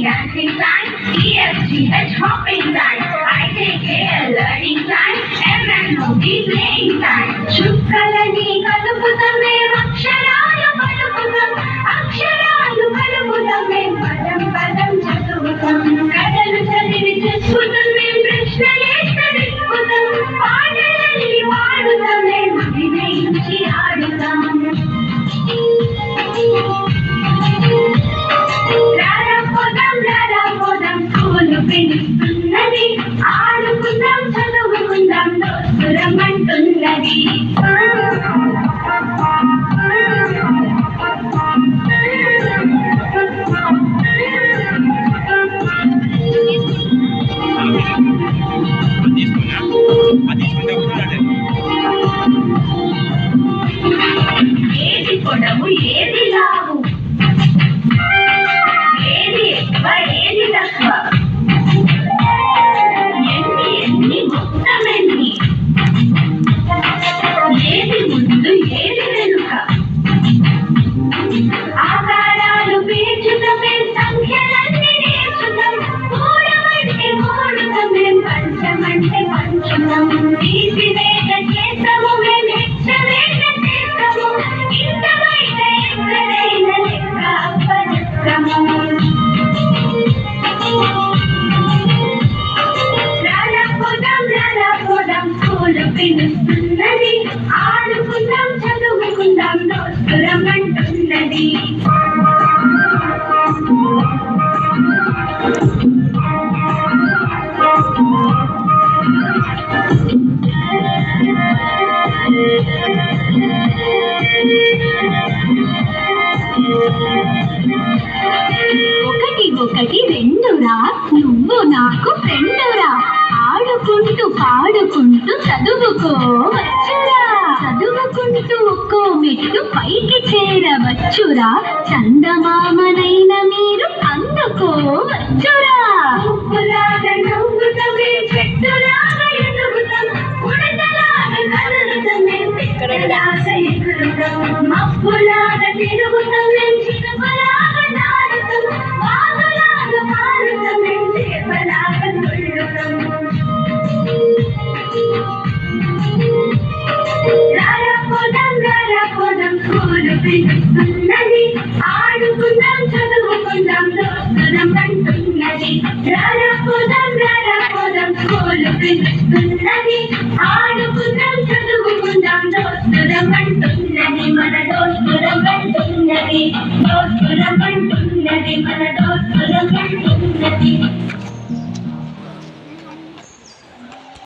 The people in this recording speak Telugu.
Dancing time, EFGH hopping time, IJK learning time, MNOP playing time. చుక్కలని కలుపుతమే అక్షరాలు పలుకుతాం, అక్షరాలు పలుకుతమే పదం పదం చదువుతాం. కథలు చదివి చేసుకుతాం, మేం ప్రశ్నలేస్తే విప్పుతాం. పాటలన్నీ వాడుతామే వినయించి ఆడుతాం. పిలుస్తున్నది ఆడుకుందాం చదువుకుందాం దోస్తురమంటున్నది. ఏది పొడవు ఏది లావు, ఏది ఎక్కువ ఏది తక్కువ, ఏది ముందు ఏది వెనుక, ఆకారాలు పేర్చుతమే సంఖ్యలన్నీ నేర్చుతాం. మూడమంటే మూడుతమే పంచమంటే పంచుతాం. తీసివేట చేస్తాము మేము హెచ్చవేట చేస్తాము. ఇంత బయట ఎక్కడైనా లెక్క అప్పచెప్తాము. పిలుస్తున్నది ఆడుకుందాం చదువుకుందాం దోస్తురమంటున్నది. ఒకటి ఒకటి రెండురా, నువ్వు నాకు ఫ్రెండురా. ఆడుకుంటూ పాడుకుంటూ చదువుకోవచ్చురా, చదువుకుంటూ ఒక్కో మెట్టు పైకి చేరవచ్చురా. చందమామనైన మీరు అందుకోవచ్చురా. ఉప్పులాగా నవ్వుతమే చెట్టులాగా ఎదుగుతాం, ఉడతలాగా కదులుతమే పిక్కలాగా ఎగురుతాం. మబ్బులాగా తిరుగుతమే చిరుపలాగా నాడుతాం, వాగులాగా మారుతమే చేపలాగా తుళ్ళుతాం. స్కూలు పిలుస్తున్నది ఆడుకుందాం చదువుకుందాం దోస్తురమంటున్నది. పోదాం స్కూలు పిలుస్తున్నది ఆడుకుందాం చదువుకుందాం దోస్తురమంటున్నది. మన దోస్తురమంటున్నది, దోస్తురమంటున్నది, మన దోస్తురమంటున్నది.